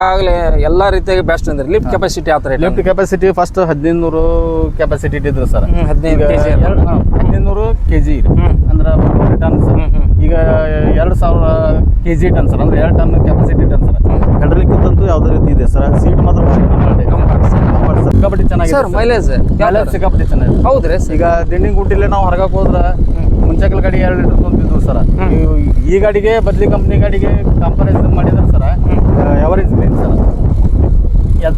ಆಗಲೇ ಎಲ್ಲಾ ರೀತಿಯಾಗಿ ಬೆಸ್ಟ್ ಅಂದ್ರೆ ಲಿಫ್ಟ್ ಕೆಪಾಸಿಟಿ ಯಾವ ತರ ಇದೆ? ಲಿಫ್ಟ್ ಕೆಪಾಸಿಟಿ ಫಸ್ಟ್ 1500 ಕೆಪಾಸಿಟಿ ಇಟ್ಟಿದ್ರು ಸರ್. 1500 kg ಅಂದ್ರೆ 1 ಟನ್ ಸರ್. ಈಗ 2000 kg ಟನ್ ಸರ್, ಅಂದ್ರೆ 2 ಟನ್ ಕೆಪಾಸಿಟಿ ಟನ್ ಸರ್. ಹೆಡ್ರಲಿಕ್ಕಿಂತೂ ಯಾವುದೇ ರೀತಿ ಇದೆ ಸರ್. ಸೀಟ್ ಮಾತ್ರ ಸಿಕ್ಕಾಪಟ್ಟಿ ಚೆನ್ನಾಗಿದೆ ಸರ್. ಮೈಲೇಜ್ ಸಿಕ್ಕಾಪಟ್ಟಿ ಚೆನ್ನಾಗಿದೆ. ಹೌದ್ರಿ. ಈಗ ದಿಂಡಿಂಗ್ ಗುಟ್ಟಿಲೆ ನಾವು ಹೊರಗಕ್ಕೆ ಹೋದ್ರೆ ಮುಂಚೆಕಲ್ ಗಾಡಿ 2 ಲೀಟರ್ ತೊಂದಿದ್ವು ಸರ್. ಈ ಗಾಡಿಗೆ ಬದ್ಲಿ ಕಂಪ್ನಿ ಗಾಡಿಗೆ ಕಂಪಾರಿಸನ್ ಮಾಡಿದ್ರೆ ಸರ್ ಎವರೇಜ್ ಗ್ರೀನ್ ಸರ್.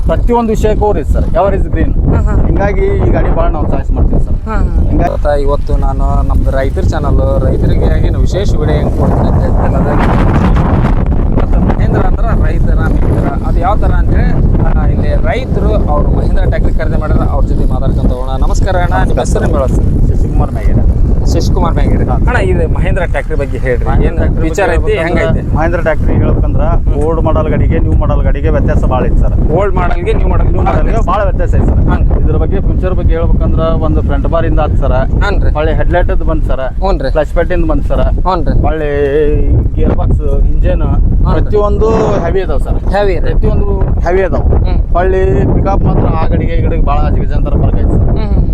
ಪ್ರತಿಯೊಂದು ವಿಷಯಕ್ಕೂ ರೀ ಸರ್ ಎವರೇಜ್ ಗ್ರೀನ್. ಹಿಂಗಾಗಿ ಈ ಗಾಡಿ ಭಾಳ ನಾವು ಚಾಯ್ಸ್ ಮಾಡ್ತೀವಿ ಸರ್. ಹಿಂಗಾಗಿ ಇವತ್ತು ನಾನು ನಮ್ದು ರೈತರ ಚಾನಲ್ ರೈತರಿಗೆ ವಿಶೇಷ ವಿಡಿಯೋ ಹೆಂಗೆ ಕೊಡ್ತೀನಿ ಅಂತ ಹೇಳ್ತೀನಿ. ಇವತ್ತು ಮಹೇಂದ್ರ ಅಂದ್ರೆ ರೈತರ ಮಿತ್ರ. ಅದು ಯಾವ ಥರ ಅಂದರೆ ಇಲ್ಲಿ ರೈತರು ಅವರು ಮಹೇಂದ್ರ ಟ್ಯಾಕ್ಟ್ರಿ ಖರೀದಿ ಮಾಡಿದ್ರೆ ಅವ್ರ ಜೊತೆ ಮಾತಾಡ್ಕೊಂಡು ಹೋಗೋಣ. ನಮಸ್ಕಾರ ಅಣ್ಣ, ನಿಮ್ಮ ಹೆಸರು ಹೇಳೋದು ಸರ್? ಶಶಿಕುಮಾರ್ ಮ್ಯಾಗೇರ. ಶಶಿಕುಮಾರ್ ಮ್ಯಾಗೇರ ಅಣ್ಣ. ಇದು ಮಹೇಂದ್ರ ಟ್ಯಾಕ್ಟ್ರಿ ಬಗ್ಗೆ ಹೇಳ್ರಿ, ಏನು ವಿಚಾರ ಐತಿ, ಹೆಂಗೈತೆ? ಮಹೇಂದ್ರ ಟ್ಯಾಕ್ಟ್ರಿ ಹೇಳ್ಬೇಕಂದ್ರೆ ಓಲ್ಡ್ ಮಾಡಲ್ ಗಾಡಿಗೆ ನ್ಯೂ ಮಾಡಲ್ ಗಾಡಿಗೆ ವ್ಯತ್ಯಾಸ ಭಾಳ ಐತೆ ಸರ್. ಓಲ್ಡ್ ಮಾಡಲ್ಗೆ ನ್ಯೂ ಮಾಡಲ್ಗೆ ಭಾಳ ವ್ಯತ್ಯಾಸ ಐತೆ ಸರ್. ಇದ್ರ ಬಗ್ಗೆ ಫ್ಯೂಚರ್ ಬಗ್ಗೆ ಹೇಳ್ಬೇಕಂದ್ರೆ ಒಂದು ಫ್ರಂಟ್ ಬಾರ್ ಇಂದ ಆತ್ ಸರ, ಹೊಳ್ಳಿ ಹೆಡ್ಲೈಟ್ ಬಂದ್ ಸರ್, ಫ್ಲಾಶ್ ಪ್ಯಾಟ್ ಇಂದ ಬಂದ್ ಸರ್, ಹೊಳ್ಳಿ ಗೇರ್ ಬಾಕ್ಸ್, ಇಂಜಿನ್ ಪ್ರತಿಯೊಂದು ಹೆವಿ ಅದಾವ ಸರ್. ಪ್ರತಿಯೊಂದು ಹೆವಿ ಅದಾವ. ಹೊಳ್ಳಿ ಪಿಕಪ್ ಮಾತ್ರ ಆ ಗಡಿಗೆ ಈ ಗಡಿಗೆ ಭಾಳ ಜಗಜಾಂತರ ಫರ್ಕ್ ಐತೆ ಸರ್.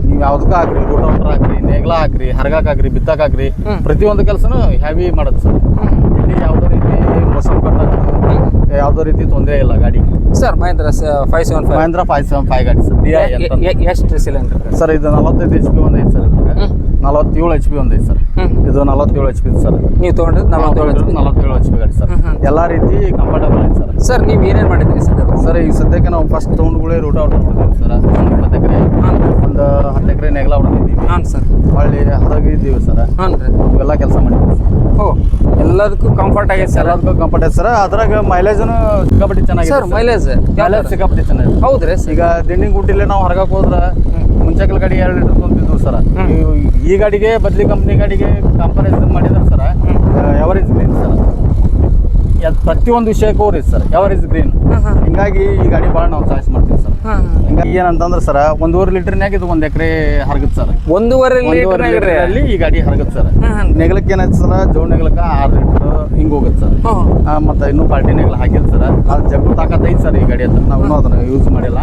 ನೀವು ಯಾವ್ದಕ್ಕ ಹಾಕ್ರಿ, ರೋಟೋಮೀಟರ್ ಹಾಕ್ರಿ, ನೇಗ್ಲ ಹಾಕ್ರಿ, ಹರಗಾಕ್ ಹಾಕ್ರಿ, ಬಿತ್ತಾಕ್ ಹಾಕ್ರಿ, ಪ್ರತಿಯೊಂದು ಕೆಲಸನೂ ಹೆವಿ ಮಾಡುತ್ತೆ ಸರ್. ಇಲ್ಲಿ ಯಾವುದೇ ರೀತಿ ಮೋಸಮ್ ಕಟ್ಟೋದು ಯಾವುದೇ ರೀತಿ ತೊಂದರೆ ಇಲ್ಲ ಗಾಡಿ ಸರ್. ಮಹೇಂದ್ರ 575 ಮಹೇಂದ್ರ 575 ಗಾಡಿ ಸರ್. DI ಎಷ್ಟು ಸಿಲಿಂಡರ್ ಸರ್? ಇದು 45 HP ಒಂದು ಐತೆ ಸರ್. 47 HP ಒಂದು ಐತೆ ಸರ್. ಇದು 47 HP ಸರ್. ನೀವು ತೊಗೊಂಡಿದ್ದು 47 HP ಗಾಡಿ ಸರ್. ಎಲ್ಲ ರೀತಿ ಕಂಫರ್ಟಬಲ್ ಐತೆ ಸರ್. ಸರ್ ನೀವು ಏನೇನು ಮಾಡಿದ್ರಿ ಸರ್? ಈಗ ಸದ್ಯಕ್ಕೆ ನಾವು ಫಸ್ಟ್ ತೊಗೊಂಡುಗಳೇ ರೂಟ್ ಔಟ್ ಹೊಡೆದಿದ್ದೀವಿ ಸರ್. 20 ಎಕರೆ, ಒಂದು 10 ಎಕರೆ ನೆಗ್ಲ ಹೊಡೆದಿದ್ದೀವಿ. ಹಾಂ ಸರ್. ಹೊಳ್ಳಿ ಹರಗಿದ್ದೀವಿ ಸರ್. ಹಾಂ ರೀ. ಇವೆಲ್ಲ ಕೆಲಸ ಮಾಡಿದ್ದೀವಿ ಸರ್. ಓ, ಎಲ್ಲದಕ್ಕೂ ಕಂಫರ್ಟ್ ಆಗೈತೆ ಸರ್. ಎಲ್ಲದಕ್ಕೂ ಕಂಫರ್ಟ್ ಐತೆ ಸರ್. ಅದ್ರಾಗ ಮೈಲೇಜನು ಸಿಕ್ಕಾಪಟ್ಟಿ ಚೆನ್ನಾಗಿದೆ ಸರ್. ಮೈಲೇಜ್ ಸಿಕ್ಕಾಪಟ್ಟಿ ಚೆನ್ನಾಗಿದೆ. ಹೌದ್ರಿ. ಈಗ ದಿಂಡಿಂಗ್ ಗುಟ್ಟಿಲೆ ನಾವು ಹೊರಗಕ್ಕೆ ಹೋದ್ರೆ ಮುಂಚೆಕಲ್ ಗಾಡಿ 2 ಲೀಟರ್ ತೊಂದಿದ್ವು ಸರ್. ಈ ಗಾಡಿಗೆ ಬದ್ಲಿ ಕಂಪ್ನಿ ಗಾಡಿಗೆ ಕಂಪಾರಿಸನ್ ಮಾಡಿದ್ರೆ ಸರ್ ಎವರೇಜ್ ಗ್ರೀನ್ ಸರ್. ಪ್ರತಿಯೊಂದು ವಿಷಯಕ್ಕೂ ರೀ ಸರ್ ಎವರೇಜ್ ಗ್ರೀನ್. ಹಿಂಗಾಗಿ ಈ ಗಾಡಿ ಭಾಳ ನಾವು ಚಾಯ್ಸ್ ಮಾಡ್ತೀವಿ ಸರ್. ಹಿಂಗಾಗಿ ಏನಂತಂದ್ರೆ ಸರ್ 1.5 ಲೀಟರ್ನಾಗ ಇದು 1 ಎಕರೆ ಹರಗುತ್ತೆ ಸರ್. 1.5 ಲೀಟರಲ್ಲಿ ಈ ಗಾಡಿ ಹರಗುತ್ತೆ ಸರ್. ನೆಗ್ಲಕ್ಕೆ ಏನಾಯ್ತು ಸರ್, ಜೋಡ್ ನೆಗ್ಲಕ್ಕೆ 6 ಲೀಟರ್ ಹಿಂಗೆ ಹೋಗುತ್ತೆ ಸರ್. ಮತ್ತು ಇನ್ನೂ ಪಾರ್ಟಿ ನೆಗ್ಲ ಹಾಕಿಲ್ಲ ಸರ್. ಅದು ಜಗ್ಗು ತಾಕತ್ತೈತೆ ಸರ್ ಈ ಗಾಡಿ ಹತ್ರ. ನಾವು ಇನ್ನೂ ಅದನ್ನು ಯೂಸ್ ಮಾಡಿಲ್ಲ.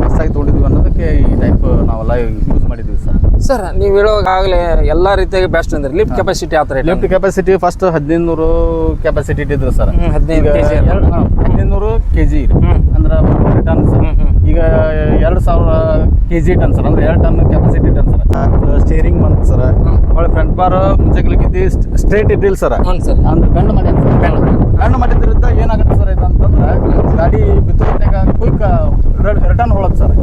ಹೊಸದಾಗಿ ತೊಗೊಂಡಿದ್ವಿ ಅನ್ನೋದಕ್ಕೆ ಈ ಟೈಪ್ ನಾವೆಲ್ಲ ಯೂಸ್ ಮಾಡಿದ್ವಿ ಸರ್. ಸರ್ ನೀವು ಹೇಳೋವಾಗಲೇ ಎಲ್ಲ ರೀತಿಯಾಗಿ ಬೆಸ್ಟ್ ಅಂದ್ರೆ ಲಿಫ್ಟ್ ಕೆಪಾಸಿಟಿ ಯಾವ ಥರ? ಲಿಫ್ಟ್ ಕೆಪಾಸಿಟಿ ಫಸ್ಟ್ 1500 ಕೆಪಾಸಿಟಿ ಇಟ್ಟಿದ್ರು ಸರ್. 1500 kg ಅಂದ್ರೆ 1 ಟನ್ ಸರ್. ಈಗ 2000 kg ಟನ್ ಸರ್, ಅಂದ್ರೆ 2 ton capacity ton sir. Steering ಬಂತು ಸರ್. ಒಳ್ಳೆ ಫ್ರಂಟ್ ಬಾರ್ ಮುಂಚೆಗ್ಲಿಕ್ಕಿದ್ದು ಸ್ಟ್ರೇಟ್ ಇದ್ದಿಲ್ಲ ಸರ್. ಅಂದ್ರೆ ಗಂಡು ಮಾಡಿ ಗಂಡು ಮಾಡಿದ್ರಿಂದ ಏನಾಗುತ್ತೆ ಸರ್ ಇದಂತಂದ್ರೆ ಗಾಡಿ ಬಿತ್ತೋತ್ನಾಗ ಕ್ವಿಕ್ ರಿಟರ್ನ್ ಹೊಳತ್ ಸರ್.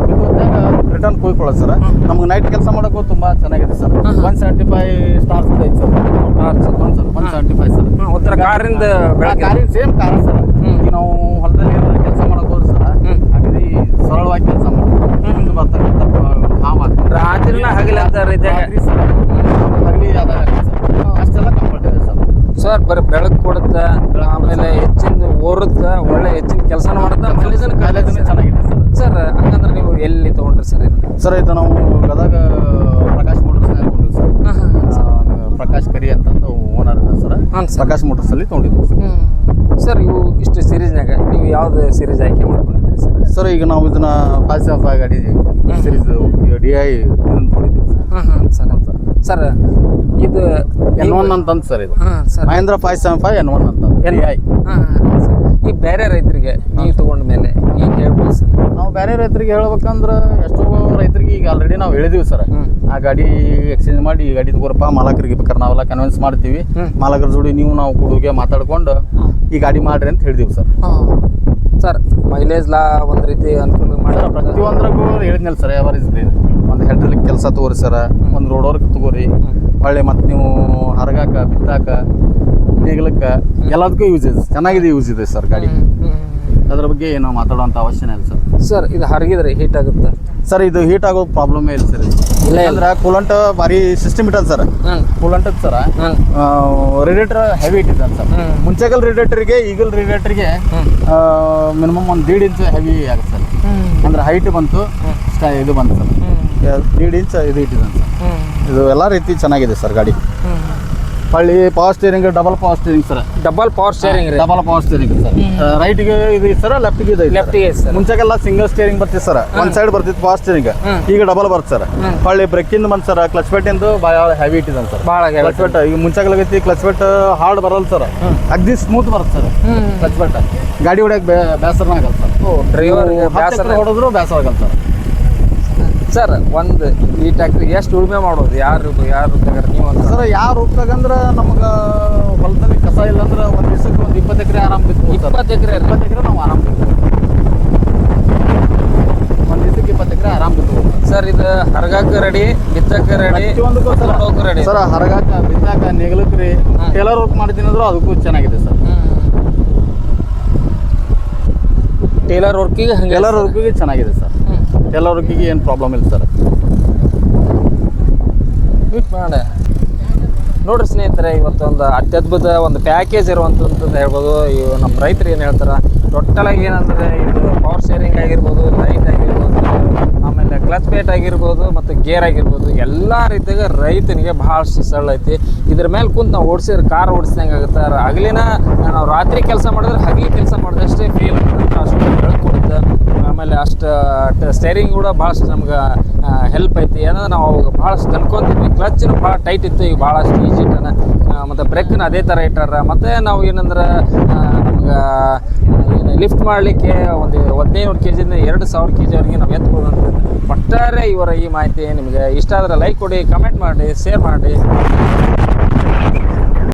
ಬಿತ್ತೋತ್ನಾಗ ರಿಟರ್ನ್ ಕ್ವಿಕ್ ಹೊಳತ್ ಸರ್. ನಮ್ಗೆ ನೈಟ್ ಕೆಲಸ ಮಾಡೋಕ್ಕೂ ತುಂಬ ಚೆನ್ನಾಗಿದೆ ಸರ್. 175 ಸ್ಟಾರ್ಸ್ ಐತೆ ಸರ್. 175 ಸರ್. ಉತ್ತರ ಕಾರಿಂದ ಕಾರಿನ ಸೇಮ್ ಕಾರ್ ಸರ್. ಈಗ ನಾವು ಹೊಲದಲ್ಲಿ ಏನಾದ್ರು ಕೆಲಸ ಮಾಡೋಕೆ ಹೋದ್ರೆ ಸರ್ ಅಗದಿ ಸರಳವಾಗಿ ಕೆಲಸ ಮಾಡ್ತೀವಿ. ಮುಂದೆ ಬರ್ತಕ್ಕಂಥ ರಾತ್ರಿನ ಹಗಲಿ ಅಂತ ಹಗಲಿ ಅದಾಗ ಸರ್ ಅಷ್ಟೆಲ್ಲ ಕಂಫರ್ಟ್ ಇದೆ ಸರ್. ಸರ್ ಬರೀ ಬೆಳಕು ಕೊಡುತ್ತೆ, ಆಮೇಲೆ ಹೆಚ್ಚಿನ ಓರುತ್ತೆ, ಒಳ್ಳೆ ಹೆಚ್ಚಿನ ಕೆಲಸನ ಮಾಡುತ್ತೆ, ಮೈಲೇಜ್ ಚೆನ್ನಾಗಿದೆ ಸರ್. ಸರ್ ಹಂಗಂದ್ರೆ ನೀವು ಎಲ್ಲಿ ತೊಗೊಂಡ್ರಿ ಸರ್ ಇದು? ಸರ್ ಇದು ನಾವು ಗದಗ ಪ್ರಕಾಶ್ ಮೋಟರ್ಸ್ನಾಗ ತೊಗೊಂಡಿವಿ ಸರ್. ಪ್ರಕಾಶ್ ಕರಿ ಅಂತಂದು ಓನರ್ ಇದೆ ಸರ್. ಪ್ರಕಾಶ್ ಮೋಟರ್ಸಲ್ಲಿ ತೊಗೊಂಡಿದ್ವಿ ಸರ್. ಸರ್ ಇವು ಇಷ್ಟು ಸೀರೀಸ್ನಾಗ ನೀವು ಯಾವ್ದು ಸೀರೀಸ್ ಆಯ್ಕೆ ಮಾಡ್ಕೊಂಡಿದ್ದೀರಿ ಸರ್? ಸರ್ ಈಗ ನಾವು ಇದನ್ನ 575 ಗಾಡಿ ಸೀರೀಸ್ DI ಇದನ್ನು ತೊಗೊಂಡಿದ್ದೀವಿ ಸರ್. ಸರ್ ಇದು N1 ಅಂತಂದು ಸರ್. ಇದು ಮಹೇಂದ್ರ 575 N1 ಅಂತ DI. ಈ ಬೇರೆ ರೈತರಿಗೆ ನೀವು ತಗೊಂಡ ಮೇಲೆ ಏನು ಹೇಳ್ಬೋದು ಸರ್? ನಾವು ಬೇರೆ ರೈತರಿಗೆ ಹೇಳ್ಬೇಕಂದ್ರೆ ಎಷ್ಟೋ ರೈತರಿಗೆ ಈಗ ಆಲ್ರೆಡಿ ನಾವು ಹೇಳಿದೀವಿ ಸರ್. ಆ ಗಾಡಿ ಎಕ್ಸ್ಚೇಂಜ್ ಮಾಡಿ ಈ ಗಾಡಿ ತಗೋರಪ್ಪ ಮಾಲಕರಿಗೆ ಬೇಕಾದ್ರೆ ನಾವೆಲ್ಲ ಕನ್ವಿನ್ಸ್ ಮಾಡ್ತೀವಿ. ಮಾಲಕರ ಜೋಡಿ ನೀವು ನಾವು ಹುಡುಗೆ ಮಾತಾಡ್ಕೊಂಡು ಈ ಗಾಡಿ ಮಾಡ್ರಿ ಅಂತ ಹೇಳಿದೀವಿ ಸರ್. ಸರ್ ಮೈಲೇಜ್ ಒಂದು ರೀತಿ ಅನುಕೂಲ ಮಾಡಿ ಪ್ರತಿಯೊಂದ್ರಾಗೂ ಹೇಳಿದ್ನಲ್ಲ ಸರ್ ಎವರೇಜ್ ಗ್ರೀನ್. ಒಂದು ಹೆಡ್ರಲಿಕ್ ಕೆಲಸ ತಗೋರಿ ಸರ್, ಒಂದು ರೋಡೋರ್ಗೆ ತಗೋರಿ, ಒಳ್ಳೆ ಮತ್ತು ನೀವು ಹರಗಾಕ ಬಿತ್ತಾಕ ನೇಗ್ಲಕ್ಕೆ ಎಲ್ಲದಕ್ಕೂ ಯೂಸ್ ಇದೆ. ಚೆನ್ನಾಗಿದೆ ಯೂಸ್ ಇದೆ ಸರ್ ಗಾಡಿ. ಅದ್ರ ಬಗ್ಗೆ ಏನು ಮಾತಾಡುವಂಥ ಅವಶ್ಯನೇ ಇಲ್ಲ ಸರ್. ಸರ್ ಇದು ಹರಗಿದ್ರೆ ಹೀಟ್ ಆಗುತ್ತೆ ಸರ್? ಇದು ಹೀಟ್ ಆಗೋ ಪ್ರಾಬ್ಲಮೇ ಇಲ್ಲ ಸರ್. ಇಲ್ಲ ಅಂದ್ರೆ ಕೂಲಂಟ್ ಭಾರಿ ಸಿಸ್ಟಮ್ ಇಟ್ಟದ sir. Coolant sir radiator heavy ಇಟ್ಟಿದ್ದಾನೆ ಸರ್. ಮುಂಚೆಗಲ್ ರೇಡಿಯೇಟರ್ಗೆ ಈಗಲ್ ರೇಡಿಯೇಟರ್ಗೆ ಮಿನಿಮಮ್ 1.5 ಇಂಚ್ ಹೆವಿ ಆಗುತ್ತೆ ಸರ್. ಅಂದ್ರೆ ಹೈಟ್ ಬಂತು, ಇದು ಬಂತು ಸರ್. 1.5 ಇಂಚ್ ಇದು ಇಟ್ಟಿದ್ದಾನೆ ಸರ್. ಇದು ಎಲ್ಲ ರೀತಿ ಚೆನ್ನಾಗಿದೆ ಸರ್ ಗಾಡಿ. ಹೊಳ್ಳಿ power steering double power steering sir. Double power steering ರೀ. Double power steering sir. ರೈಟ್ಗೆ ಇದು ಸರ್, ಲೆಫ್ಟ್ಗೆ ಇದೆ. ಲೆಫ್ಟಿಗೆ ಸರ್. ಮುಂಚೆಗೆಲ್ಲ ಸಿಂಗಲ್ ಸ್ಟೇರಿಂಗ್ ಬರ್ತಿತ್ತು ಸರ್, ಒಂದ್ ಸೈಡ್ ಬರ್ತಿತ್ತು ಪವರ್ ಸ್ಟೇರಿಂಗ್. ಈಗ ಡಬಲ್ ಬರುತ್ತೆ ಸರ್. ಹೊಳ್ಳಿ ಬ್ರೇಕಿಂದ ಬಂದ್ ಸರ್, ಕ್ಲಚ್ ಪೇಟ್ ಇಂದು ಭಾಳ ಹೆವಿ ಇಟ್ಟಿದ್ದಾನೆ ಸರ್. ಭಾಳ ಕ್ಲಚ್ ಪೇಟ್ ಈಗ ಮುಂಚೆಗೆಲ್ಲ ಕ್ಲಚ್ ಪೇಟ್ ಹಾರ್ಡ್ ಬರಲ್ಲ ಸರ್, ಅಗ್ದಿ ಸ್ಮೂತ್ ಬರುತ್ತೆ ಸರ್ ಕ್ಲಚ್ ಪೇಟ್. ಗಾಡಿ ಹೊಡ್ಯಕ್ ಬೇಸರನ ಆಗಲ್ಲ ಸರ್. ಡ್ರೈವರ್ ಹೊಡೆದ್ರು ಬೇಸರ ಆಗಲ್ಲ ಸರ್. ಸರ್ ಒಂದು ಈ ಟ್ಯಾಕ್ಟ್ರಿ ಎಷ್ಟು ಉಳುಮೆ ಮಾಡೋದು? ಯಾರು ತಗೋರಿ ನೀವು ಅಂತ ಸರ್? ಯಾವ ರೂಪದಾಗಂದ್ರೆ ನಮ್ಗೆ ಹೊಲದಲ್ಲಿ ಕಸ ಇಲ್ಲ ಅಂದ್ರೆ ಒಂದು ದಿವಸಕ್ಕೆ ಒಂದು 20 ಎಕರೆ ಆರಾಮ್ ಬಿತ್ತು. 20 ಎಕರೆ ನಾವು ಆರಾಮ್ ಬಿತ್ತು. ಒಂದು ದಿವಸಕ್ಕೆ 20 ಎಕರೆ ಆರಾಮ್ ಬಿತ್ತು ಸರ್. ಇದು ಹರಗಾಕ ರೆಡಿ, ಬಿತ್ತಕ್ಕೆ ರೆಡಿ, ಪ್ರತಿಯೊಂದಕ್ಕೂ ರೆಡಿ ಸರ್. ಹರಗಾಕ, ಬಿತ್ತಾಕ, ನೆಗಲಕ್ಕೆ ರೀ, ಟೇಲರ್ ವರ್ಕ್ ಮಾಡ್ತೀನಿ ಅಂದ್ರೂ ಅದಕ್ಕೂ ಚೆನ್ನಾಗಿದೆ ಸರ್. ಟೇಲರ್ ವರ್ಕಿಗೆ ಟೇಲರ್ ವರ್ಕಿಗೆ ಚೆನ್ನಾಗಿದೆ ಸರ್. ಟೇಲರ್ ವರ್ಕಿಗೆ ಏನು ಪ್ರಾಬ್ಲಮ್ ಇಲ್ಲ ಸರ್. ಮಾಡ ನೋಡ್ರಿ ಸ್ನೇಹಿತರೆ, ಇವತ್ತೊಂದು ಅತ್ಯದ್ಭುತ ಒಂದು ಪ್ಯಾಕೇಜ್ ಇರುವಂಥದ್ದು ಹೇಳ್ಬೋದು. ಇವು ನಮ್ಮ ರೈತರು ಏನು ಹೇಳ್ತಾರೆ, ಟೋಟಲಾಗಿ ಏನಂದರೆ ಇದು ಪವರ್ ಶೇರಿಂಗ್ ಆಗಿರ್ಬೋದು, ಲೈಟ್ ಆಗಿರ್ಬೋದು, ಆಮೇಲೆ ಕ್ಲಚ್ ಪ್ಲೇಟ್ ಆಗಿರ್ಬೋದು ಮತ್ತು ಗೇರ್ ಆಗಿರ್ಬೋದು, ಎಲ್ಲ ರೀತಿಯಾಗ ರೈತನಿಗೆ ಭಾಳಷ್ಟು ಸರಳ ಐತಿ. ಇದ್ರ ಮೇಲೆ ಕುಂತು ನಾವು ಓಡಿಸಿದ್ರೆ ಕಾರ್ ಓಡಿಸ್ದಂಗೆ ಆಗುತ್ತೆ. ಹಗಲಿನ ನಾವು ರಾತ್ರಿ ಕೆಲಸ ಮಾಡಿದ್ರೆ ಹಗಲಿ ಕೆಲಸ ಮಾಡಿದಷ್ಟೇ ಫೀಲ್ ಅಷ್ಟು ಬೆಳಕೊಡುತ್ತೆ. ಆಮೇಲೆ ಅಷ್ಟು ಸ್ಟೇರಿಂಗ್ ಕೂಡ ಭಾಳಷ್ಟು ನಮ್ಗೆ ಹೆಲ್ಪ್ ಐತಿ. ಏನಂದ್ರೆ ನಾವು ಅವಾಗ ಭಾಳಷ್ಟು ಕನ್ಕೊಂತೀವಿ. ಕ್ಲಚ್ನು ಭಾಳ ಟೈಟ್ ಇತ್ತು, ಈಗ ಭಾಳಷ್ಟು ಈಜಿ ಇಟ್ಟಾನ. ಮತ್ತು ಬ್ರೇಕ್ನ ಅದೇ ಥರ ಇಟ್ಟಾರ. ಮತ್ತು ನಾವು ಏನಂದ್ರೆ ನಮ್ಗೆ ಏನು ಲಿಫ್ಟ್ ಮಾಡಲಿಕ್ಕೆ ಒಂದು 1500 kg 2000 kg ನಾವು ಎತ್ಬೋದು ಅಂತ. ಒಟ್ಟಾರೆ ಇವರ ಈ ಮಾಹಿತಿ ನಿಮಗೆ ಇಷ್ಟ ಆದರೆ ಲೈಕ್ ಕೊಡಿ, ಕಮೆಂಟ್ ಮಾಡಿ, ಶೇರ್ ಮಾಡಿ.